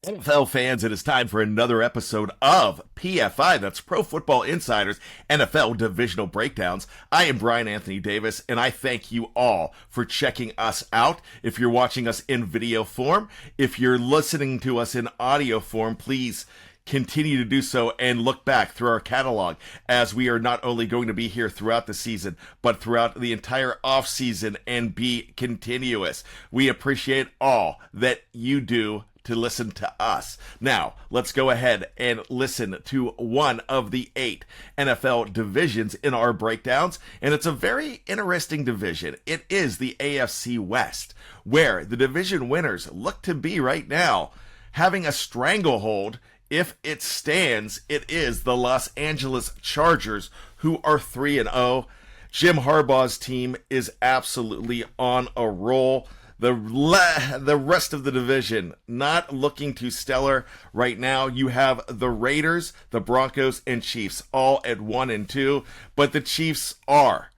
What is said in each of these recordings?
NFL fans, it is time for another episode of PFI, that's Pro Football Insiders NFL Divisional Breakdowns. I am Brian Anthony Davis, and I thank you all for checking us out. If you're watching us in video form, if you're listening to us in audio form, please continue to do so and look back through our catalog, as we are not only going to be here throughout the season, but throughout the entire off season and be continuous. We appreciate all that you do to listen to us. Now, let's go ahead and listen to one of the 8 NFL divisions in our breakdowns, and it's a very interesting division. It is the AFC West, where the division winners look to be right now having a stranglehold. If it stands, it is the Los Angeles Chargers, who are 3-0. Jim Harbaugh's team is absolutely on a roll. The rest of the division not looking too stellar right now. You have the Raiders, the Broncos, and Chiefs all at 1-2, but the Chiefs are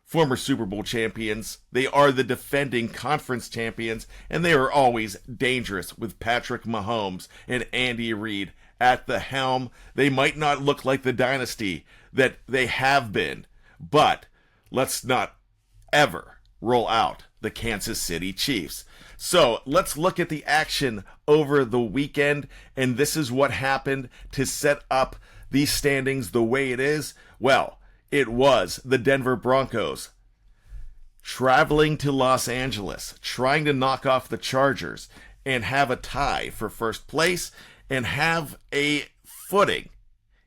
former Super Bowl champions. They are the defending conference champions, and they are always dangerous with Patrick Mahomes and Andy Reid at the helm. They might not look like the dynasty that they have been, but let's not ever roll out the Kansas City Chiefs. So let's look at the action over the weekend, and this is what happened to set up these standings the way it is. Well, it was the Denver Broncos traveling to Los Angeles, trying to knock off the Chargers and have a tie for first place and have a footing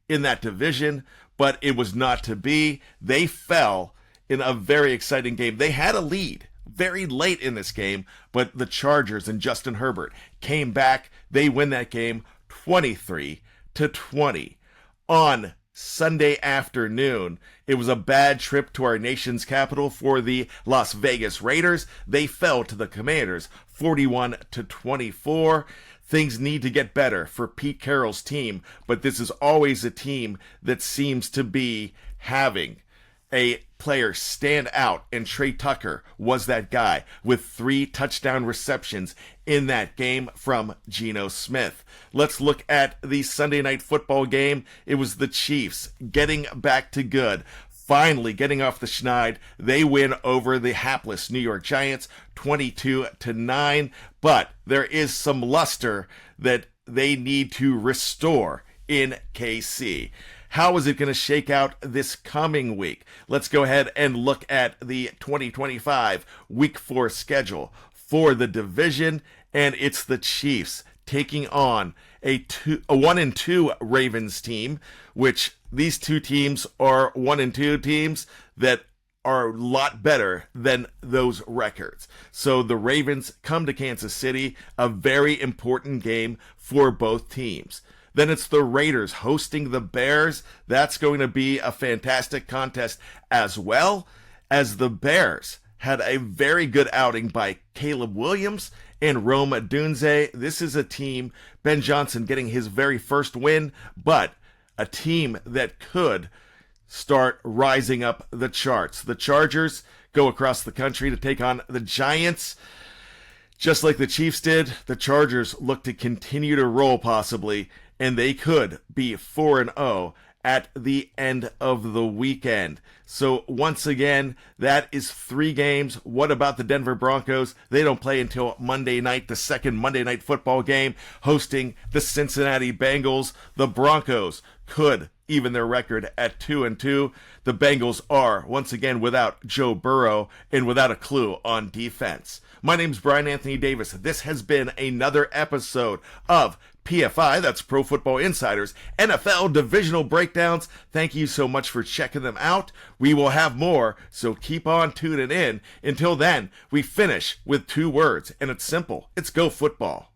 in that division, but it was not to be. They fell in a very exciting game. They had a lead very late in this game, but the Chargers and Justin Herbert came back. They win that game 23-20. On Sunday afternoon, it was a bad trip to our nation's capital for the Las Vegas Raiders. They fell to the Commanders 41-24. Things need to get better for Pete Carroll's team, but this is always a team that seems to be having a player stand out, and Trey Tucker was that guy with 3 touchdown receptions in that game from Geno Smith. Let's look at the Sunday night football game. It was the Chiefs getting back to good, finally getting off the schneid. They win over the hapless New York Giants 22-9, but there is some luster that they need to restore in KC. How is it going to shake out this coming week? Let's go ahead and look at the 2025 Week 4 schedule for the division, and it's the Chiefs taking on a 1-2 Ravens team, which these two teams are 1-2 teams that are a lot better than those records. So the Ravens come to Kansas City, a very important game for both teams. Then it's the Raiders hosting the Bears. That's going to be a fantastic contest, as well as the Bears had a very good outing by Caleb Williams and Rome Odunze. This is a team, Ben Johnson getting his very first win, but a team that could start rising up the charts. The Chargers go across the country to take on the Giants. Just like the Chiefs did, the Chargers look to continue to roll possibly, and they could be 4-0 at the end of the weekend. So once again, that is 3 games. What about the Denver Broncos? They don't play until Monday night, the second Monday night football game, hosting the Cincinnati Bengals. The Broncos could even their record at 2-2. The Bengals are, once again, without Joe Burrow and without a clue on defense. My name's Brian Anthony Davis. This has been another episode of PFI, that's Pro Football Insiders, NFL Divisional Breakdowns. Thank you so much for checking them out. We will have more, so keep on tuning in. Until then, we finish with 2 words, and it's simple. It's Go Football.